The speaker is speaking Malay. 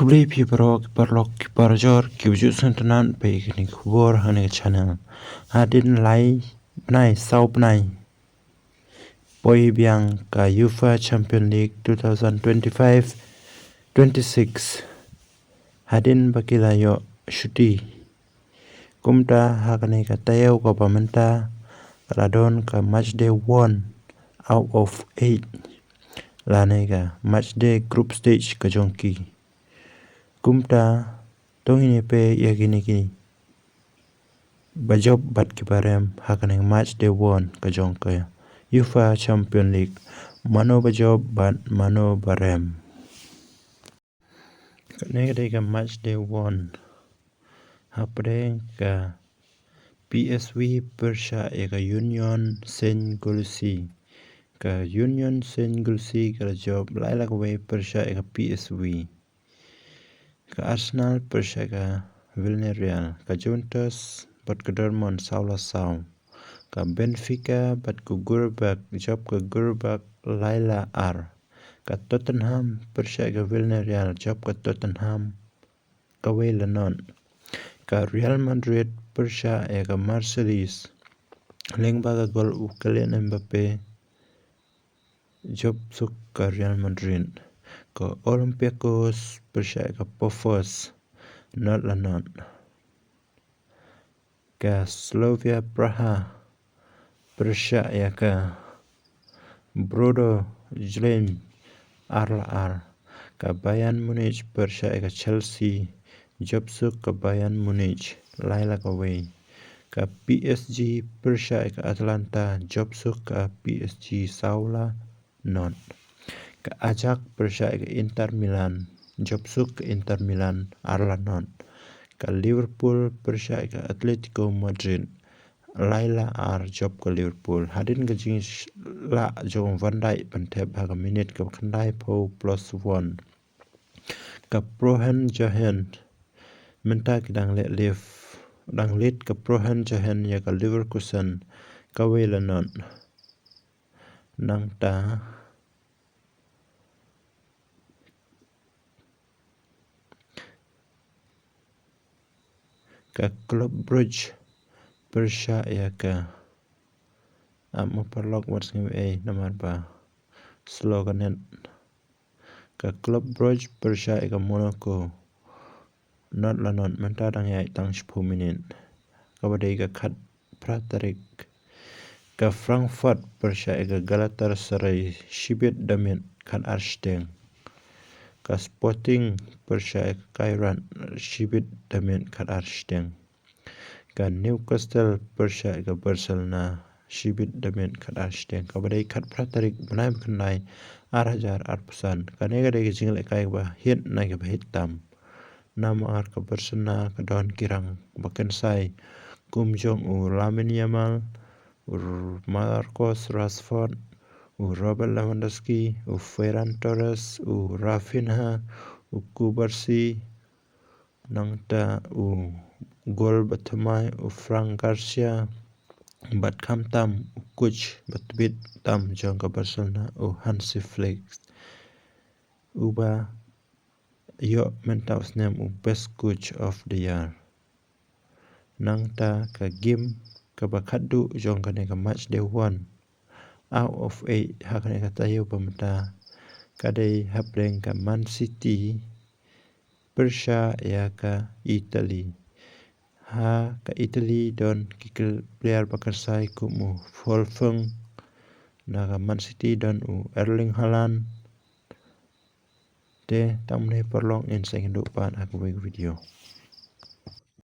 Kubli piparok parlok kiparjor kiwju suntunan pekini kubor hane channel hadin lai nai saup nai poi biang ka UEFA Champions League 2025-26 hadin bakilayo shuti kumta hakane ka tayo ko pamenta radon ka match day 1 out of 8 lanega match day group stage ka jongki kumta tongine pe yagini ki bajob bat kibarem hakane match day 1 ka jongka UEFA Champions League mano bajob bat mano barem kane ka match day 1 hapre ka PSV Persha eka Union Saint-Gilloise ka Union Saint-Gilloise ka job laila ka way Persha eka PSV ka Arsenal Persha ka Villarreal ka Juventus bat ka Dortmund Saula Sau ka Benfica bat ka Gurbak job ka Gurbak laila ar ka Tottenham Persha ka Villarreal job ka Tottenham ka way lanon ka Real Madrid Persha eka Marseille lengba ka gol Kylian Mbappe job suk ka Real Madrid ka Olympiacos Persha eka Pafos not lanon ka Slavia Praha Persha eka Bodo Glimt ar ka Bayern Munich Persha eka Chelsea job suk ka Bayern Munich laila ka way ka PSG Persha eka Atalanta job suk ka PSG Saula non ka Ajax Persha eka Inter Milan job suk ka Inter Milan arla non ka Liverpool Persha eka Atletico Madrid laila ar job ka Liverpool hadin ka jing la jong Van Dijk panthe baga minute ka khandai po +1 ka Prohen Johan menta kidang le live dang lit ka Prohen Johan ya ka Leverkusen ka Welanon nang ta ka Club Brugge Persha ya ka amo parlok wats ngi namar ba sloganet ka Club Brugge Persha ya ka Monaco not lanon menta dang ya tang 10 minit ka badai ka khat pratarik ka Frankfurt Persha ya ka Galatasaray Shibet Damit khat arsteng ka Sporting Persha ya ka Kairat Shibet Damit khat arsteng ka Newcastle Persha ya ka Barcelona Shibet Damit khat arsteng ka badai khat pratarik banai khandai 8,000 ka nega de jingle kai ba hit na ke hit tam nama ar ka Barcelona ka don kirang baken sai kum jong u Lamine Yamal Marcus Rashford Robert Lewandowski Ferran Torres Rafinha Kubarsi nangta gol batamai Frank Garcia bat kham tam coach batbit tam jong ka Barcelona Hansi Flick uba yo mentaus name best coach of the year nangta ka game ka bakhadu jong ka ne ka match day 1 out of 8 hakane ka tayo pamta kadai hapreng ka Man City Persha ya ka Italy ha ka Italy don kikil player bakarsai kumu Wolfgang na ka Man City don Erling Haaland te tamne perlong in second pan aku video